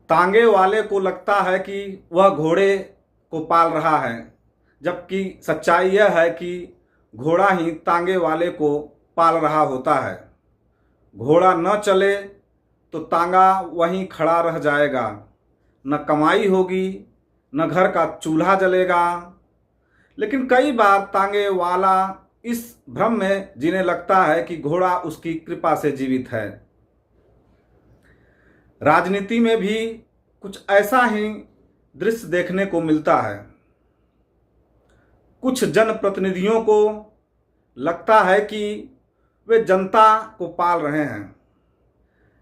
तांगे वाले को लगता है कि वह घोड़े को पाल रहा है, जबकि सच्चाई यह है कि घोड़ा ही तांगे वाले को पाल रहा होता है। घोड़ा न चले तो तांगा वहीं खड़ा रह जाएगा, न कमाई होगी न घर का चूल्हा जलेगा। लेकिन कई बार तांगे वाला इस भ्रम में जीने लगता है कि घोड़ा उसकी कृपा से जीवित है। राजनीति में भी कुछ ऐसा ही दृश्य देखने को मिलता है। कुछ जनप्रतिनिधियों को लगता है कि वे जनता को पाल रहे हैं,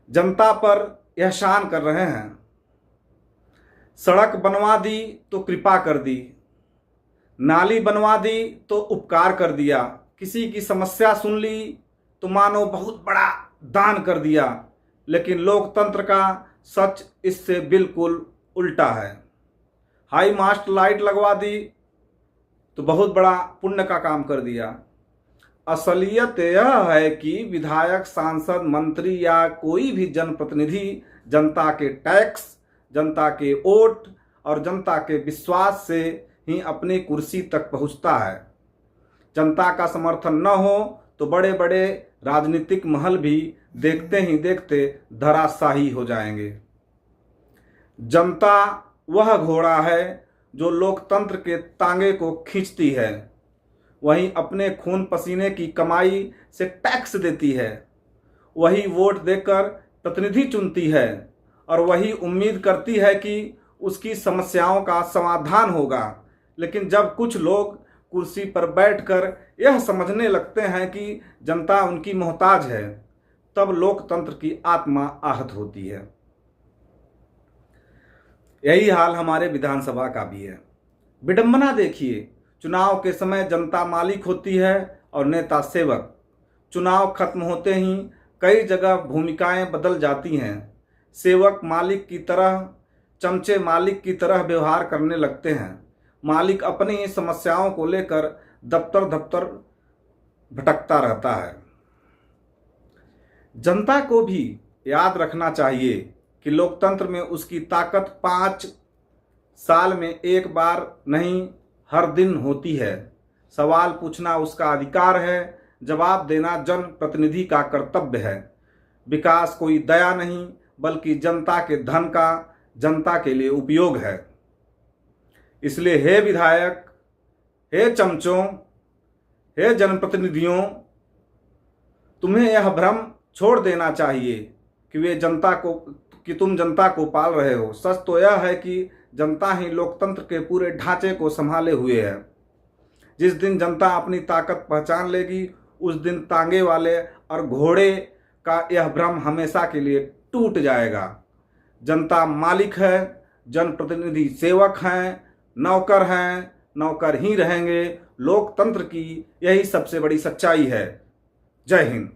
जनता पर एहसान कर रहे हैं। सड़क बनवा दी तो कृपा कर दी, नाली बनवा दी तो उपकार कर दिया, किसी की समस्या सुन ली तो मानो बहुत बड़ा दान कर दिया। लेकिन लोकतंत्र का सच इससे बिल्कुल उल्टा है। हाई मास्ट लाइट लगवा दी तो बहुत बड़ा पुण्य का काम कर दिया। असलियत यह है कि विधायक, सांसद, मंत्री या कोई भी जनप्रतिनिधि जनता के टैक्स, जनता के वोट और जनता के विश्वास से ही अपनी कुर्सी तक पहुंचता है। जनता का समर्थन न हो तो बड़े बड़े राजनीतिक महल भी देखते ही देखते धराशायी हो जाएंगे। जनता वह घोड़ा है जो लोकतंत्र के तांगे को खींचती है, वही अपने खून पसीने की कमाई से टैक्स देती है, वही वोट देकर प्रतिनिधि चुनती है और वही उम्मीद करती है कि उसकी समस्याओं का समाधान होगा। लेकिन जब कुछ लोग कुर्सी पर बैठकर यह समझने लगते हैं कि जनता उनकी मोहताज है, तब लोकतंत्र की आत्मा आहत होती है। यही हाल हमारे विधानसभा का भी है। विडंबना देखिए, चुनाव के समय जनता मालिक होती है और नेता सेवक। चुनाव खत्म होते ही कई जगह भूमिकाएं बदल जाती हैं। सेवक मालिक की तरह, चमचे मालिक की तरह व्यवहार करने लगते हैं। मालिक अपनी ही समस्याओं को लेकर दफ्तर दफ्तर भटकता रहता है। जनता को भी याद रखना चाहिए कि लोकतंत्र में उसकी ताकत 5 साल में एक बार नहीं, हर दिन होती है। सवाल पूछना उसका अधिकार है, जवाब देना जनप्रतिनिधि का कर्तव्य है। विकास कोई दया नहीं बल्कि जनता के धन का जनता के लिए उपयोग है। इसलिए हे विधायक, हे चमचों, हे जनप्रतिनिधियों, तुम्हें यह भ्रम छोड़ देना चाहिए कि तुम जनता को पाल रहे हो। सच तो यह है कि जनता ही लोकतंत्र के पूरे ढांचे को संभाले हुए है। जिस दिन जनता अपनी ताकत पहचान लेगी, उस दिन तांगे वाले और घोड़े का यह भ्रम हमेशा के लिए टूट जाएगा। जनता मालिक है, जनप्रतिनिधि सेवक हैं, नौकर हैं, नौकर ही रहेंगे। लोकतंत्र की यही सबसे बड़ी सच्चाई है। जय हिंद।